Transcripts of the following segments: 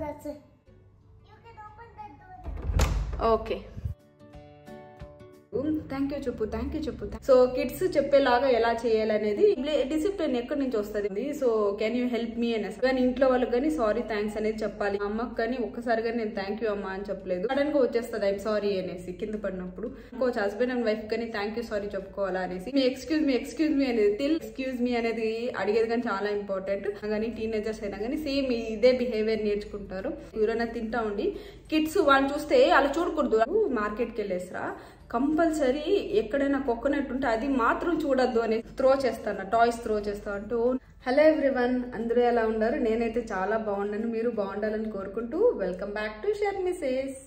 that's it. You can open that door. Okay. Thank you చెప్పు. So kids చెప్పేలాగా ఎలా చేయాలనేది discipline ఎక్కడి నుంచి వస్తుంది. So can you help me అని కానీ ఇంట్లో వాళ్ళకి కానీ సారీ థ్యాంక్స్ అనేది చెప్పాలి. అమ్మకి కానీ ఒక్కసారిగా నేను థ్యాంక్ యూ అమ్మా అని చెప్పలేదు, సడన్ గా వచ్చేస్తుంది ఐఎమ్ సారీ అనేసి కింద పడినప్పుడు. ఇంకోవచ్చు హస్బెండ్ అండ్ వైఫ్ కానీ థ్యాంక్ యూ సారీ చెప్పుకోవాలా అనేసి మీ ఎక్స్క్యూజ్ మీ అనేది ఎక్స్క్యూజ్ మీ అనేది అడిగేది కానీ చాలా ఇంపార్టెంట్. కానీ టీనేజర్స్ అయినా కానీ సేమ్ ఇదే బిహేవియర్ నేర్చుకుంటారు. ఎవరైనా తింటా ఉండి కిడ్స్ వాళ్ళు చూస్తే అలా చూడకూడదు. మార్కెట్కి వెళ్ళేసరా కంపల్సరీ ఎక్కడైనా కోకోనట్ ఉంటే అది మాత్రం చూడొద్దు అని టాయ్స్ త్రో చేస్తా అంటూ. హలో ఎవ్రీవన్, అందరూ ఎలా ఉన్నారు? నేనైతే చాలా బాగున్నాను, మీరు బాగుండాలని కోరుకుంటూ వెల్కమ్ బ్యాక్ టు షర్మిసేస్.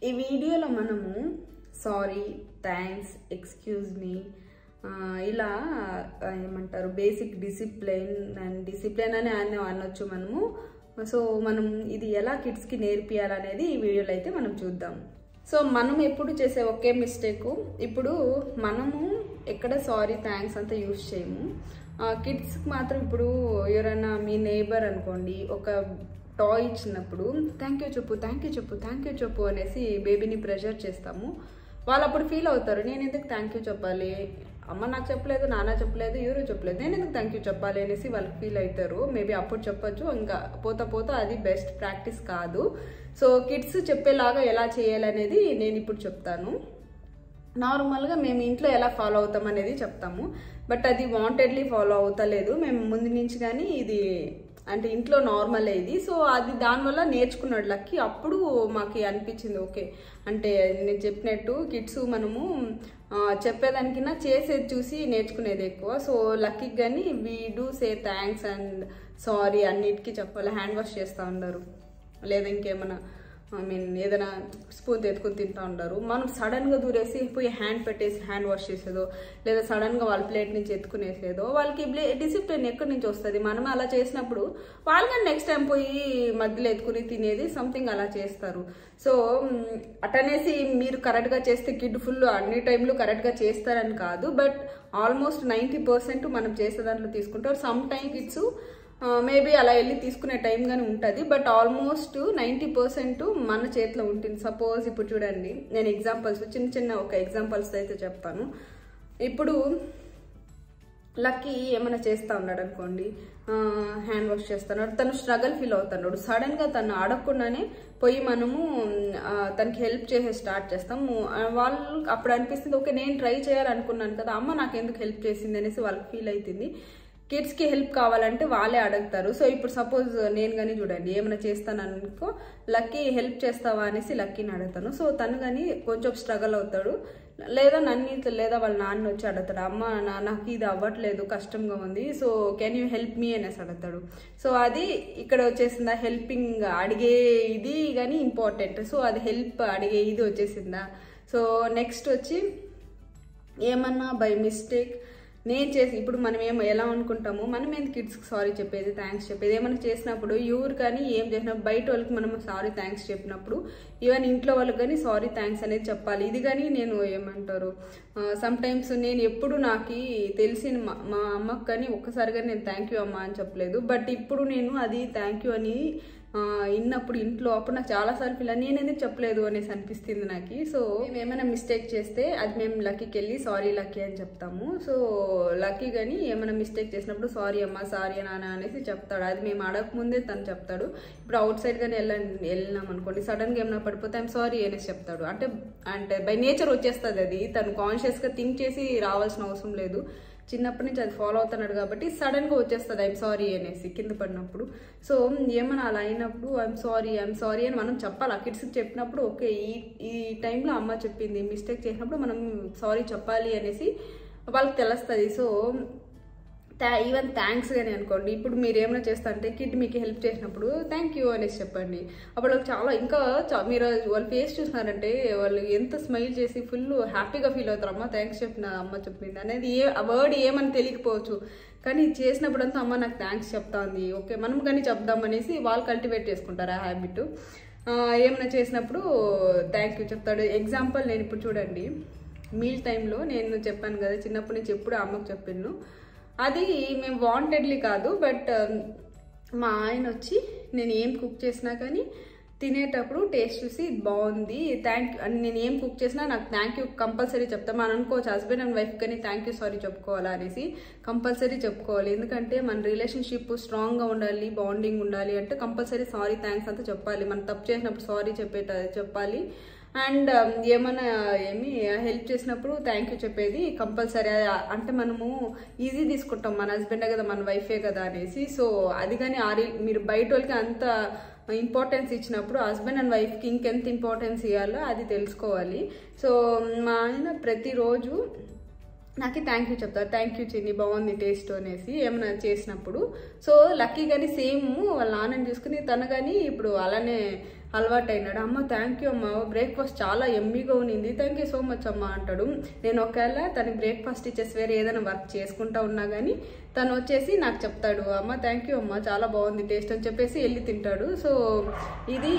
ఈ వీడియోలో మనము సారీ, థ్యాంక్స్, ఎక్స్క్యూజ్ మీ ఇలా ఏమంటారు బేసిక్ డిసిప్లిన్ అని అనొచ్చు మనము. సో మనం ఇది ఎలా కిడ్స్కి నేర్పియాలనేది ఈ వీడియోలో అయితే మనం చూద్దాం. సో మనం ఎప్పుడు చేసే ఒకే మిస్టేక్, ఇప్పుడు మనము ఎక్కడ సారీ థ్యాంక్స్ అంతా యూజ్ చేయము. కిడ్స్కి మాత్రం ఇప్పుడు ఎవరైనా మీ నేబర్ అనుకోండి ఒక టాయ్ ఇచ్చినప్పుడు థ్యాంక్ యూ చెప్పు అనేసి బేబీని ప్రెషర్ చేస్తాము. వాళ్ళు అప్పుడు ఫీల్ అవుతారు, నేను ఎందుకు థ్యాంక్ యూ చెప్పాలి, అమ్మ నాకు చెప్పలేదు, నాన్న చెప్పలేదు, ఎవరు చెప్పలేదు, నేను ఎందుకు థ్యాంక్ యూ చెప్పాలి అనేసి వాళ్ళకి ఫీల్ అవుతారు. మేబీ అప్పుడు చెప్పొచ్చు, ఇంకా పోతా అది బెస్ట్ ప్రాక్టీస్ కాదు. సో కిడ్స్ చెప్పేలాగా ఎలా చేయాలనేది నేను ఇప్పుడు చెప్తాను. నార్మల్గా మేము ఇంట్లో ఎలా ఫాలో అవుతాం అనేది చెప్తాము, బట్ అది వాంటెడ్లీ ఫాలో అవుతలేదు మేము ముందు నుంచి. కానీ ఇది అంటే ఇంట్లో నార్మల్ ఇది. సో అది దానివల్ల నేర్చుకున్నాడు లక్కీ. అప్పుడు మాకు అనిపించింది ఓకే, అంటే నేను చెప్పినట్టు కిడ్స్ మనము చెప్పేదానికన్నా చేసేది చూసి నేర్చుకునేది ఎక్కువ. సో లక్కీకి కానీ we do say thanks and sorry అన్నిటికీ చెప్పాలి. హ్యాండ్ వాష్ చేస్తూ ఉన్నారు, లేదా ఇంకేమైనా ఏదైనా స్పూన్ ఎత్తుకుని తింటూ ఉంటారు. మనం సడన్గా దూరేసి పోయి హ్యాండ్ పెట్టేసి హ్యాండ్ వాష్ చేసేదో, లేదా సడన్గా వాళ్ళ ప్లేట్ నుంచి ఎత్తుకునేసేదో వాళ్ళకి డిసిప్లిన్ ఎక్కడి నుంచి వస్తుంది. మనం అలా చేసినప్పుడు వాళ్ళు కానీ నెక్స్ట్ టైం పోయి మధ్యలో ఎత్తుకుని తినేది సంథింగ్ అలా చేస్తారు. సో అటనేసి మీరు కరెక్ట్గా చేస్తే కిడ్ ఫుల్ అన్ని టైంలో కరెక్ట్గా చేస్తారని కాదు, బట్ ఆల్మోస్ట్ 90% మనం చేసే దాంట్లో తీసుకుంటారు. సమ్ టైం కిడ్స్ మేబీ అలా వెళ్ళి తీసుకునే టైం కానీ ఉంటుంది, బట్ ఆల్మోస్ట్ 90% మన చేతిలో ఉంటుంది. సపోజ్ ఇప్పుడు చూడండి, నేను ఎగ్జాంపుల్స్ చిన్న ఒక ఎగ్జాంపుల్స్ అయితే చెప్తాను. ఇప్పుడు లక్కీ ఏమైనా చేస్తూ ఉన్నాడు అనుకోండి, హ్యాండ్ వాష్ చేస్తున్నాడు, తను స్ట్రగల్ ఫీల్ అవుతున్నాడు. సడన్గా తను అడగకుండానే పోయి మనము తనకి హెల్ప్ చేసే స్టార్ట్ చేస్తాము. వాళ్ళు అప్పుడు అనిపిస్తుంది ఓకే నేను ట్రై చేయాలనుకున్నాను కదా, అమ్మ నాకు ఎందుకు హెల్ప్ చేసింది అనేసి వాళ్ళకి ఫీల్ అవుతుంది. కిడ్స్కి హెల్ప్ కావాలంటే వాళ్ళే అడుగుతారు. సో ఇప్పుడు సపోజ్ నేను కానీ చూడండి ఏమైనా చేస్తాను అనుకో, లక్కీ హెల్ప్ చేస్తావా అనేసి లక్కీని అడుగుతాను. సో తను కానీ కొంచెం స్ట్రగల్ అవుతాడు, లేదా లేదా వాళ్ళ నాన్న వచ్చి అడుగుతాడు, అమ్మ నాకు ఇది అవ్వట్లేదు కష్టంగా ఉంది, so can you help me అనేసి అడుగుతాడు. సో అది ఇక్కడ వచ్చేసిందా హెల్పింగ్ అడిగే ఇది కానీ ఇంపార్టెంట్. సో అది హెల్ప్ అడిగే ఇది వచ్చేసిందా. సో నెక్స్ట్ వచ్చి ఏమన్నా బై మిస్టేక్ నేను చేసి ఇప్పుడు మనం ఎలా అనుకుంటాము, మనం ఎందుకు కిడ్స్కి సారీ చెప్పేది థ్యాంక్స్ చెప్పేది, ఏమైనా చేసినప్పుడు ఎవరు కానీ ఏం చేసినప్పుడు బయట వాళ్ళకి మనం సారీ థ్యాంక్స్ చెప్పినప్పుడు ఈవెన్ ఇంట్లో వాళ్ళకి కానీ సారీ థ్యాంక్స్ అనేది చెప్పాలి. ఇది కానీ నేను ఏమంటారు సమ్ టైమ్స్ నేను ఎప్పుడు నాకు తెలిసిన మా అమ్మకి కానీ ఒక్కసారిగా నేను థ్యాంక్ యూ అమ్మా అని చెప్పలేదు, బట్ ఇప్పుడు నేను అది థ్యాంక్ యూ అని ఇన్నప్పుడు ఇంట్లో అప్పుడు నాకు చాలాసార్లు ఫీల్ నేను ఎందుకు చెప్పలేదు అనేసి అనిపిస్తుంది నాకు. సో మేము ఏమైనా మిస్టేక్ చేస్తే అది మేము లక్కీకి వెళ్ళి సారీ లక్కీ అని చెప్తాము. సో లక్కీ కానీ ఏమైనా మిస్టేక్ చేసినప్పుడు సారీ అమ్మ సారీ నాన్న అనేసి చెప్తాడు. అది మేము అడగకముందే తను చెప్తాడు. ఇప్పుడు అవుట్ సైడ్ కానీ వెళ్ళినాం అనుకోండి, సడన్గా ఏమైనా పడిపోతే ఐఎమ్ సారీ అనేసి చెప్తాడు. అంటే బై నేచర్ వచ్చేస్తుంది, అది తను కాన్షియస్గా థింక్ చేసి రావాల్సిన అవసరం లేదు. చిన్నప్పటి నుంచి అది ఫాలో అవుతున్నాడు కాబట్టి సడన్గా వచ్చేస్తుంది ఐఎమ్ సారీ అనేసి కింద పడినప్పుడు. సో ఏమైనా అలా అయినప్పుడు ఐఎమ్ సారీ అని మనం చెప్పాలి. ఆ కిడ్స్కి చెప్పినప్పుడు ఓకే ఈ టైంలో అమ్మ చెప్పింది, మిస్టేక్ చేసినప్పుడు మనం సారీ చెప్పాలి అనేసి వాళ్ళకి తెలుస్తుంది. సో ఈవెన్ థ్యాంక్స్ కానీ అనుకోండి, ఇప్పుడు మీరు ఏమైనా చేస్తా అంటే కిడ్ మీకు హెల్ప్ చేసినప్పుడు థ్యాంక్ యూ అనేసి చెప్పండి. అప్పుడు వాళ్ళకి చాలా ఇంకా మీరు వాళ్ళ ఫేస్ చూసినారంటే వాళ్ళు ఎంత స్మైల్ చేసి ఫుల్ హ్యాపీగా ఫీల్ అవుతారు. అమ్మ థ్యాంక్స్ అమ్మ చెప్పింది అనేది ఆ వర్డ్ ఏమని తెలియకపోవచ్చు, కానీ చేసినప్పుడు అంతా అమ్మ నాకు థ్యాంక్స్ చెప్తాంది ఓకే మనం కానీ చెప్దామనేసి వాళ్ళు కల్టివేట్ చేసుకుంటారు ఆ హ్యాబిట్. ఏమైనా చేసినప్పుడు థ్యాంక్ యూ చెప్తాడు. ఎగ్జాంపుల్ నేను ఇప్పుడు చూడండి మీల్ టైంలో నేను చెప్పాను కదా చిన్నప్పటి నుంచి ఎప్పుడు అమ్మకు చెప్పాను, అది మేము వాంటెడ్లీ కాదు, బట్ మా ఆయన వచ్చి నేను ఏం కుక్ చేసినా కానీ తినేటప్పుడు టేస్ట్ చూసి ఇది బాగుంది, థ్యాంక్ యూ, నేను ఏం కుక్ చేసినా నాకు థ్యాంక్ యూ కంపల్సరీ చెప్తాను. మనం అనుకోవచ్చు హస్బెండ్ అండ్ వైఫ్ కానీ థ్యాంక్ యూ సారీ చెప్పుకోవాలా అనేసి, కంపల్సరీ చెప్పుకోవాలి. ఎందుకంటే మన రిలేషన్షిప్ స్ట్రాంగ్గా ఉండాలి, బాండింగ్ ఉండాలి అంటే కంపల్సరీ సారీ థ్యాంక్స్ అంతా చెప్పాలి. మనం తప్పు చేసినప్పుడు సారీ చెప్పాలి. అండ్ ఏమైనా హెల్ప్ చేసినప్పుడు థ్యాంక్ యూ చెప్పేది కంపల్సరీ. అంటే మనము ఈజీ తీసుకుంటాం, మన హస్బెండే కదా మన వైఫే కదా అనేసి. సో అది కానీ మీరు బయట వాళ్ళకి అంత ఇంపార్టెన్స్ ఇచ్చినప్పుడు హస్బెండ్ అండ్ వైఫ్కి ఇంకెంత ఇంపార్టెన్స్ ఇవ్వాలో అది తెలుసుకోవాలి. సో మా ఆయన ప్రతిరోజు నాకు థ్యాంక్ యూ చెప్తారు, థ్యాంక్ యూ చిన్ని బాగుంది టేస్ట్ అనేసి ఏమైనా చేసినప్పుడు. సో లక్కీ కానీ సేమ్ వాళ్ళ నాన్నని చూసుకుని తను కానీ ఇప్పుడు అలానే అలవాటు అయినాడు. అమ్మ థ్యాంక్ యూ అమ్మ, బ్రేక్ఫాస్ట్ చాలా ఎమ్మీగా ఉన్నింది, థ్యాంక్ యూ సో మచ్ అమ్మ అంటాడు. నేను ఒకవేళ తనకి బ్రేక్ఫాస్ట్ ఇచ్చేసి వేరే ఏదైనా వర్క్ చేసుకుంటా ఉన్నా కానీ తను వచ్చేసి నాకు చెప్తాడు, అమ్మ థ్యాంక్ యూ అమ్మ చాలా బాగుంది టేస్ట్ అని చెప్పేసి వెళ్ళి తింటాడు. సో ఇది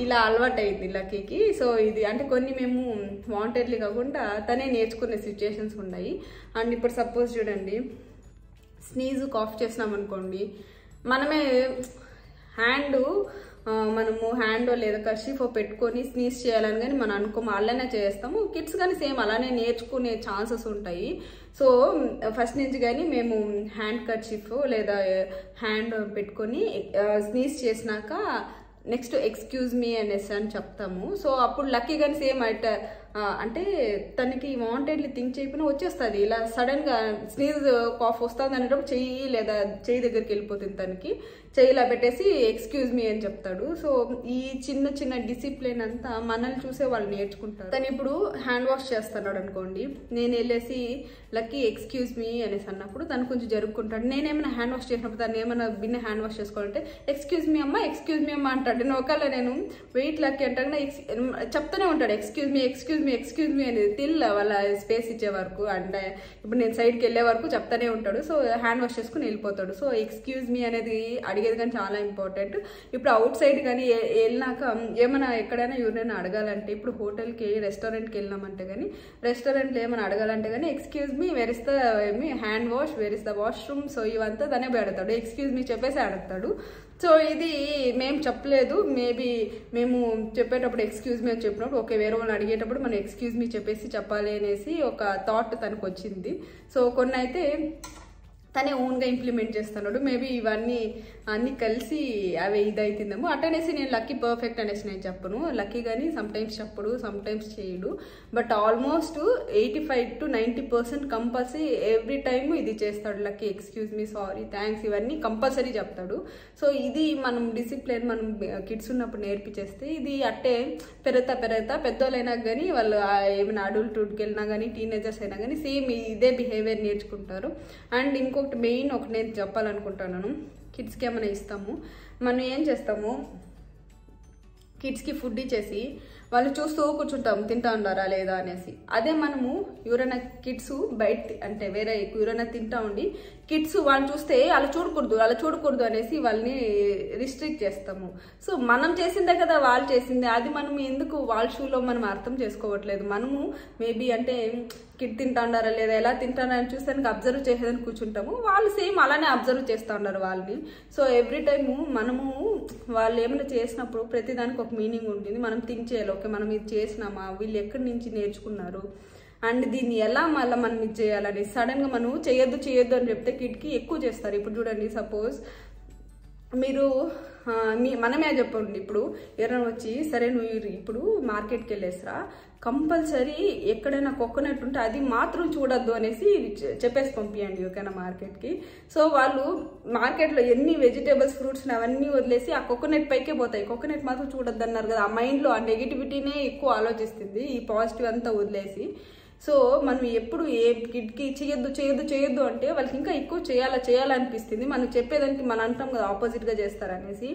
ఇలా అలవాటు అయింది లక్కీకి. సో ఇది అంటే కొన్ని మేము వాంటెడ్లీ కాకుండా తనే నేర్చుకునే సిచ్యుయేషన్స్ ఉన్నాయి. అండ్ ఇప్పుడు సపోజ్ చూడండి, స్నీజ్ కాఫ్ చేసినాం అనుకోండి, మనమే మనము హ్యాండ్ లేదా కర్చీఫ్ పెట్టుకొని స్నీజ్ చేయాలని కానీ మనం అనుకోము, అలానే చేస్తాము. కిడ్స్ కానీ సేమ్ అలానే నేర్చుకునే ఛాన్సెస్ ఉంటాయి. సో ఫస్ట్ నుంచి కానీ మేము హ్యాండ్ కర్చీఫ్ లేదా హ్యాండ్ పెట్టుకొని స్నీజ్ చేసినాక నెక్స్ట్ ఎక్స్క్యూజ్ మీ అనేసి అని చెప్తాము. సో అప్పుడు లక్కీ కానీ సేమ్ అంటే తనకి వాంటెడ్లీ థింక్ చేయకపోయినా వచ్చేస్తుంది. ఇలా సడన్గా స్నీజ్ కాఫ్ వస్తుంది అనేటప్పుడు చెయ్యి దగ్గరికి వెళ్ళిపోతుంది, తనకి చెయ్యిలా పెట్టేసి ఎక్స్క్యూజ్ మీ అని చెప్తాడు. సో ఈ చిన్న చిన్న డిసిప్లిన్ అంతా మనల్ని చూసే వాళ్ళు నేర్చుకుంటారు. తను ఇప్పుడు హ్యాండ్ వాష్ చేస్తున్నాడు అనుకోండి, నేను వెళ్ళేసి లక్కీ ఎక్స్క్యూజ్ మీ అనేసి అన్నప్పుడు తను కొంచెం జరుపుకుంటాడు. నేనేమైనా హ్యాండ్ వాష్ చేసినప్పుడు తను ఏమైనా బిన్న హ్యాండ్ వాష్ చేసుకోవాలంటే ఎక్స్క్యూజ్ మీ అమ్మ అంటాడు. నేను ఒకవేళ నేను వెయిట్ లక్కీ అంటే చెప్తూనే ఉంటాడు ఎక్స్క్యూజ్ మీ అనేది తిల్ వాళ్ళ స్పేస్ ఇచ్చే వరకు. అండ్ ఇప్పుడు నేను సైడ్కి వెళ్ళే వరకు చెప్తానే ఉంటాడు. సో హ్యాండ్ వాష్ చేసుకుని వెళ్ళిపోతాడు. సో ఎక్స్క్యూజ్ మీ అనేది అడిగేది కానీ చాలా ఇంపార్టెంట్. ఇప్పుడు అవుట్ సైడ్ కానీ వెళ్ళినాక ఏమైనా ఎక్కడైనా ఎవరైనా అడగాలంటే, ఇప్పుడు హోటల్కి రెస్టారెంట్కి వెళ్ళినామంటే కానీ రెస్టారెంట్లో ఏమైనా అడగాలంటే కానీ excuse me where is the hand wash, where is the washroom, so ఇవంతా తనే పెడతాడు, ఎక్స్క్యూజ్ మీ చెప్పేసి అడుగుతాడు. సో ఇది మేము చెప్పలేదు, మేబీ మేము చెప్పేటప్పుడు ఎక్స్క్యూజ్ మీ అని చెప్పినప్పుడు ఓకే వేరే వాళ్ళని అడిగేటప్పుడు మనం ఎక్స్క్యూజ్ మీ చెప్పేసి చెప్పాలి అనేసి ఒక థాట్ తనకు వచ్చింది. సో కొన్ని అయితే తనే ఓన్గా ఇంప్లిమెంట్ చేస్తున్నాడు. మేబీ ఇవన్నీ అన్నీ కలిసి అవి ఇదవుతుందేమో అటనేసి నేను లక్కీ పర్ఫెక్ట్ అనేసి నేను చెప్పను. లక్కీ కానీ సమ్టైమ్స్ చెప్పడు, సమ్టైమ్స్ చేయడు, but almost 85 to 90% compulsory every time ఇది చేస్తాడు lucky. Excuse me, sorry, thanks ఇవన్నీ కంపల్సరీ చెప్తాడు. సో ఇది మనం డిసిప్లిన్ మనం కిడ్స్ ఉన్నప్పుడు నేర్పించేస్తే ఇది అట్టే పెరుగుతా పెద్దోళ్ళైనా కానీ వాళ్ళు ఏమైనా అడల్ట్హుడ్కి వెళ్ళినా కానీ టీనేజర్స్ అయినా కానీ సేమ్ ఇదే బిహేవియర్ నేర్చుకుంటారు. అండ్ ఇంకొకటి మెయిన్ ఒకటి నేను చెప్పాలనుకుంటున్నాను, కిడ్స్కి ఏమైనా ఇస్తాము, మనం ఏం చేస్తాము, కిడ్స్కి ఫుడ్ ఇచ్చేసి వాళ్ళు చూస్తూ కూర్చుంటాం తింటా ఉన్నారా లేదా అనేసి. అదే మనము ఎవరైనా కిడ్స్ బయట అంటే వేరే ఎవరైనా తింటా ఉండి కిడ్స్ వాళ్ళు చూస్తే అలా చూడకూడదు అనేసి వాళ్ళని రిస్ట్రిక్ట్ చేస్తాము. సో మనం చేసిందే కదా వాళ్ళు చేసిందే, అది మనం ఎందుకు వాళ్ళ షూలో మనం అర్థం చేసుకోవట్లేదు. మనము మేబీ అంటే కిడ్ తింటా ఉన్నారా లేదా, ఎలా తింటానని చూస్తానికి అబ్జర్వ్ చేసేదని కూర్చుంటాము, వాళ్ళు సేమ్ అలానే అబ్జర్వ్ చేస్తూ ఉన్నారు వాళ్ళని. సో ఎవ్రీ టైము మనము వాళ్ళు ఏమైనా చేసినప్పుడు ప్రతిదానికి ఒక మీనింగ్ ఉంటుంది. మనం థింక్ చేయాలి, ఓకే మనం ఇది చేసినామా, వీళ్ళు ఎక్కడి నుంచి నేర్చుకున్నారు, అండ్ దీన్ని ఎలా మళ్ళీ మనం ఇది చేయాలని. సడన్గా మనం చేయొద్దు అని చెప్తే కిడ్కి ఎక్కువ చేస్తారు. ఇప్పుడు చూడండి, సపోజ్ మీరు మనమే చెప్పండి, ఇప్పుడు ఎవరైనా వచ్చి సరే నువ్వు ఇప్పుడు మార్కెట్కి వెళ్ళేసరా, కంపల్సరీ ఎక్కడైనా కోకోనట్ ఉంటే అది మాత్రం చూడొద్దు అనేసి చెప్పేసి పంపించండి ఓకేనా మార్కెట్కి. సో వాళ్ళు మార్కెట్లో ఎన్ని వెజిటేబుల్స్ ఫ్రూట్స్ అవన్నీ వదిలేసి ఆ కోకోనట్ పైకే పోతాయి, కోకోనట్ మాత్రం చూడొద్దు అన్నారు కదా. ఆ మైండ్లో ఆ నెగిటివిటీనే ఎక్కువ ఆలోచిస్తుంది, ఈ పాజిటివ్ అంతా వదిలేసి. సో మనం ఎప్పుడు ఏ కిడ్కి చేయొద్దు అంటే వాళ్ళకి ఇంకా ఎక్కువ చేయాలనిపిస్తుంది. మనం చెప్పేదానికి మనం అంటాం కదా ఆపోజిట్గా చేస్తారనేసి.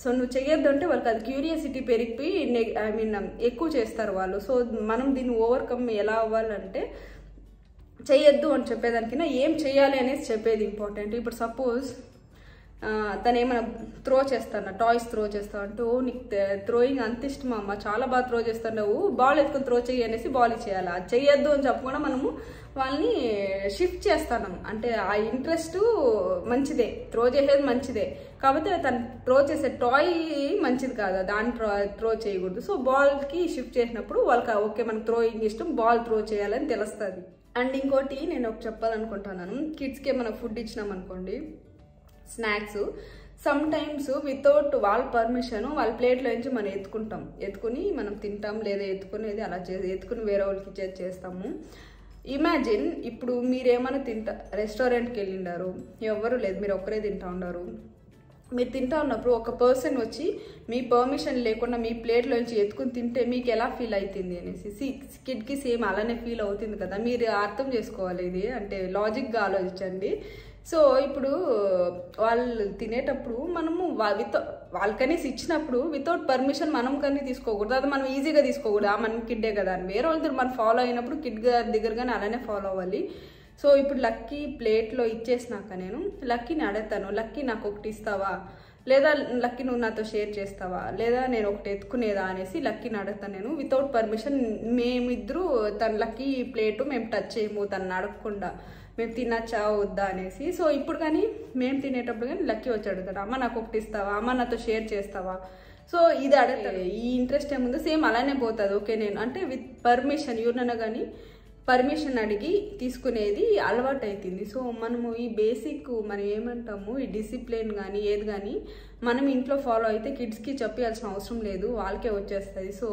సో నువ్వు చేయొద్దు అంటే వాళ్ళకి అది క్యూరియాసిటీ పెరిగిపోయి ఎక్కువ చేస్తారు వాళ్ళు. సో మనం దీన్ని ఓవర్కమ్ ఎలా అవ్వాలంటే చేయొద్దు అని చెప్పేదానికైనా ఏం చేయాలి అనేసి చెప్పేది ఇంపార్టెంట్. ఇప్పుడు సపోజ్ తను ఏమైనా త్రో చేస్తాను టాయ్స్ త్రో చేస్తావు అంటే ఓ నీకు త్రోయింగ్ అంత ఇష్టం అమ్మ చాలా బాగా త్రో చేస్తున్నావు బాల్ ఎత్తుకొని త్రో చెయ్యి అనేసి బాల్ ఇచ్చేయాలి అది చెయ్యొద్దు అని చెప్పకుండా మనము వాళ్ళని షిఫ్ట్ చేస్తాను అంటే ఆ ఇంట్రెస్ట్ మంచిదే త్రో చేసేది మంచిదే కాకపోతే తను త్రో చేసే టాయ్ మంచిది కాదు దాన్ని త్రో చేయకూడదు సో బాల్కి షిఫ్ట్ చేసినప్పుడు వాళ్ళకి ఓకే మనకు త్రోయింగ్ ఇష్టం బాల్ త్రో చేయాలని తెలుస్తుంది అండ్ ఇంకోటి నేను ఒక చెప్పాలనుకుంటున్నాను కిడ్స్కి ఏమైనా ఫుడ్ ఇచ్చినాం అనుకోండి స్నాక్స్ సమ్ టైమ్స్ వితౌట్ వాళ్ళ పర్మిషన్ వాళ్ళ ప్లేట్లో నుంచి మనం ఎత్తుకుని మనం తింటాం లేదా ఎత్తుకునేది అలా ఎత్తుకుని వేరే వాళ్ళకి చేస్తాము ఇమాజిన్ ఇప్పుడు మీరేమైనా రెస్టారెంట్కి వెళ్ళిండారు ఎవరు లేదు మీరు ఒక్కరే తింటా ఉన్నారు మీరు తింటా ఉన్నప్పుడు ఒక పర్సన్ వచ్చి మీ పర్మిషన్ లేకుండా మీ ప్లేట్లోంచి ఎత్తుకుని తింటే మీకు ఎలా ఫీల్ అవుతుంది అనేసి కిడ్కి సేమ్ అలానే ఫీల్ అవుతుంది కదా మీరు అర్థం చేసుకోవాలి ఇది అంటే లాజిక్గా ఆలోచించండి సో ఇప్పుడు వాళ్ళు తినేటప్పుడు మనము వాళ్ళకనేసి ఇచ్చినప్పుడు వితౌట్ పర్మిషన్ మనం కానీ తీసుకోకూడదు అది మనం ఈజీగా తీసుకోకూడదు మన కిడ్డే కదా అని వేరే వాళ్ళు మనం ఫాలో అయినప్పుడు కిడ్ దగ్గర కానీ అలానే ఫాలో అవ్వాలి సో ఇప్పుడు లక్కీ ప్లేట్లో ఇచ్చేసినాక నేను లక్కీని అడుగుతాను లక్కీ నాకు ఒకటి ఇస్తావా లేదా లక్కీ నువ్వు నాతో షేర్ చేస్తావా లేదా నేను ఒకటి ఎత్తుకునేదా అనేసి లక్కీని అడుగుతాను నేను వితౌట్ పర్మిషన్ మేమిద్దరూ తన లక్కీ ప్లేటు మేము టచ్ చేయము తను అడగకుండా మేము తినచ్చా వద్దా అనేసి సో ఇప్పుడు కానీ మేము తినేటప్పుడు కానీ లక్కీ వచ్చి అడుగుతాడు అమ్మ నాకు ఒకటి ఇస్తావా అమ్మ నాతో షేర్ చేస్తావా సో ఇది అడుగుతాడు ఈ ఇంట్రెస్ట్ ఏముందో సేమ్ అలానే పోతుంది ఓకే నేను అంటే విత్ పర్మిషన్ ఎవరినైనా కానీ పర్మిషన్ అడిగి తీసుకునేది అలవాటు అవుతుంది సో మనము ఈ బేసిక్ మనం ఏమంటాము ఈ డిసిప్లిన్ కానీ ఏది కానీ మనం ఇంట్లో ఫాలో అయితే కిడ్స్కి చెప్పాల్సిన అవసరం లేదు వాళ్ళకే వచ్చేస్తుంది సో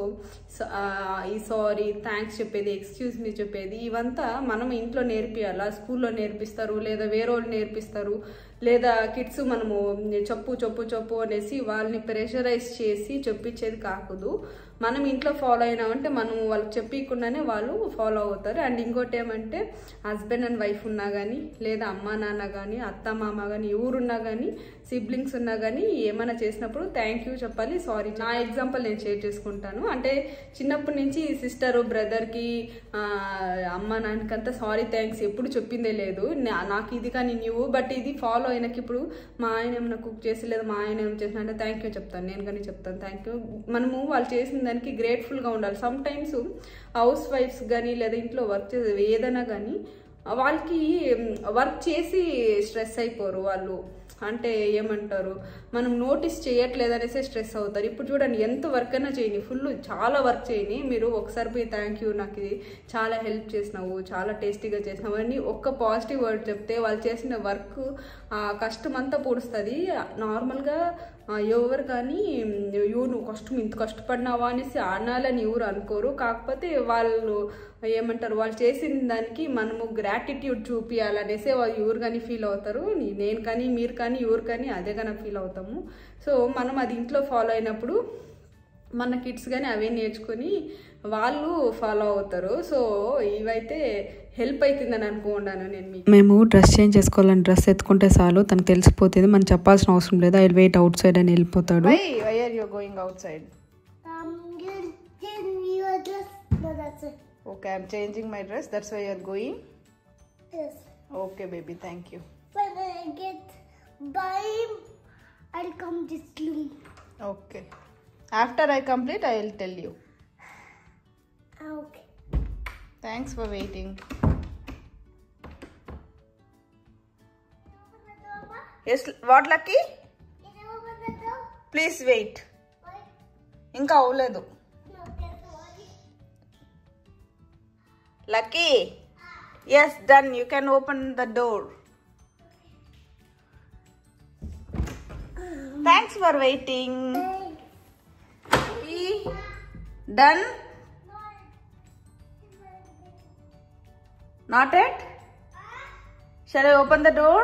ఈ సారీ థ్యాంక్స్ చెప్పేది ఎక్స్క్యూజ్ మీ చెప్పేది ఇవంతా మనం ఇంట్లో నేర్పియాలా స్కూల్లో నేర్పిస్తారు లేదా వేరే వాళ్ళు నేర్పిస్తారు లేదా కిడ్స్ మనము చెప్పు అనేసి వాళ్ళని ప్రెషరైజ్ చేసి చెప్పించేది కాకూడదు మనం ఇంట్లో ఫాలో అయినామంటే మనం వాళ్ళకి చెప్పకుండానే వాళ్ళు ఫాలో అవుతారు అండ్ ఇంకోటి ఏమంటే హస్బెండ్ అండ్ వైఫ్ ఉన్నా కానీ లేదా అమ్మ నాన్న కానీ అత్త మామ కానీ ఎవరున్నా కానీ సిబ్లింగ్స్ ఉన్నా కానీ ఏమైనా చేసినప్పుడు థ్యాంక్ యూ చెప్పాలి సారీ నా ఎగ్జాంపుల్ నేను షేర్ చేసుకుంటాను అంటే చిన్నప్పటి నుంచి సిస్టర్ బ్రదర్కి అమ్మ నాన్నకంతా సారీ థ్యాంక్స్ ఎప్పుడు చెప్పిందే లేదు నాకు ఇది కానీ నువ్వు బట్ ఇది ఫాలో అయినాక ఇప్పుడు మా ఆయన ఏమైనా కుక్ చేసి లేదా మా ఆయన ఏమైనా చేసిన అంటే థ్యాంక్ యూ చెప్తాను నేను కానీ చెప్తాను థ్యాంక్ యూ మనము వాళ్ళు చేసిన దానికి గ్రేట్ఫుల్గా ఉండాలి సమ్ టైమ్స్ హౌస్ వైఫ్స్ కానీ లేదా ఇంట్లో వర్క్ చేసే ఏదైనా కానీ వాళ్ళకి వర్క్ చేసి స్ట్రెస్ అయిపోరు వాళ్ళు అంటే ఏమంటారు మనం నోటీస్ చేయట్లేదు అనేసి స్ట్రెస్ అవుతారు ఇప్పుడు చూడండి ఎంత వర్క్ అయినా చేయని ఫుల్ చాలా వర్క్ చేయని మీరు ఒకసారి పోయి థ్యాంక్ యూ నాకు ఇది చాలా హెల్ప్ చేసినావు చాలా టేస్టీగా చేసినావు అని ఒక్క పాజిటివ్ వర్డ్ చెప్తే వాళ్ళు చేసిన వర్క్ కష్టం అంతా పూడుస్తుంది నార్మల్గా ఎవరు కానీ నువ్వు ఇంత కష్టపడినావా అనేసి అనాలని ఎవరు అనుకోరు కాకపోతే వాళ్ళు ఏమంటారు వాళ్ళు చేసిన దానికి మనము గ్రాటిట్యూడ్ చూపించాలనేసి వాళ్ళు ఎవరు కానీ ఫీల్ అవుతారు నేను కానీ మీరు కానీ ఎవరు కానీ అదే కానీ ఫీల్ అవుతాము సో మనం అది ఇంట్లో ఫాలో అయినప్పుడు మన కిడ్స్ కానీ అవే నేర్చుకొని వాళ్ళు ఫాలో అవుతారు సో ఇవైతే హెల్ప్ అవుతుందని అనుకుంటాను నేను మేము డ్రెస్ చేంజ్ చేసుకోవాలని డ్రెస్ ఎత్తుకుంటే చాలు తనకు తెలిసిపోతుంది మనం చెప్పాల్సిన అవసరం లేదు ఐ వెయిట్ అవుట్ సైడ్ అని వెళ్ళిపోతాడు why are you going outside your dress. No, that's it. Okay, I'm changing my dress. That's why you're going? Yes. Okay, baby. Thank you. When I get by, I'll come this room. Okay. After I complete, I'll tell you. Okay. Thanks for waiting. Yes, what, Lucky? Can you open the door? Please wait. Why? Inka avaledu. No, that's why. Lucky. Yes, done. You can open the door. Thanks for waiting. Lucky. Done? Not yet? Shall I open the door?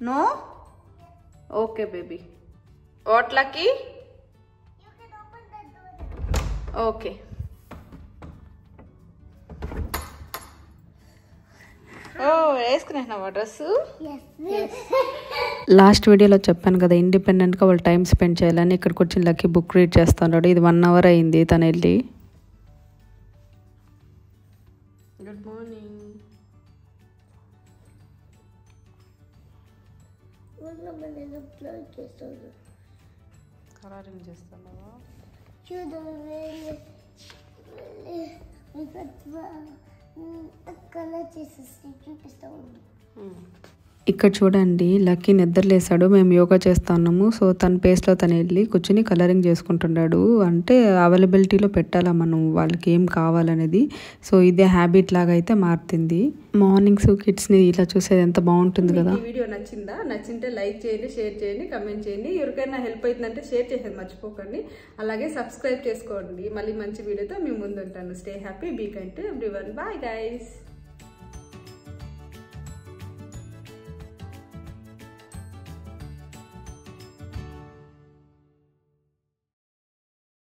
No? Okay, baby. What, Lucky? You can open the door. Okay. వేసుకునేసినావా dress Yes. Last వీడియోలో చెప్పాను కదా ఇండిపెండెంట్గా వాళ్ళు time spend చేయాలని ఇక్కడికి వచ్చి lucky book read చేస్తున్నాడు ఇది 1 hour అయింది తను వెళ్ళి గుడ్ మార్నింగ్ నేను అప్లై చేస్తాను. కలరింగ్ చేస్తున్నావా? చూడు కలర్ చేసేసి చూపిస్తాను. ఇక్కడ చూడండి లక్కీ నిద్రలేసాడు, మేము యోగా చేస్తున్నాము. సో తన పేస్లో తను వెళ్ళి కూర్చుని కలరింగ్ చేసుకుంటున్నాడు. అంటే అవైలబిలిటీలో పెట్టాలా మనం వాళ్ళకి ఏం కావాలనేది. సో ఇదే హ్యాబిట్ లాగా అయితే మారుతుంది. మార్నింగ్స్ కిడ్స్ని ఇలా చూసేది ఎంత బాగుంటుంది కదా. ఈ వీడియో నచ్చిందా? నచ్చింటే లైక్ చేయండి, షేర్ చేయండి, కమెంట్ చేయండి. ఎవరికైనా హెల్ప్ అవుతుందంటే షేర్ చేసేది మర్చిపోకండి. అలాగే సబ్స్క్రైబ్ చేసుకోండి. మళ్ళీ మంచి వీడియోతో మీ ముందు ఉంటాను. Stay happy, be kind to everyone. Bye guys.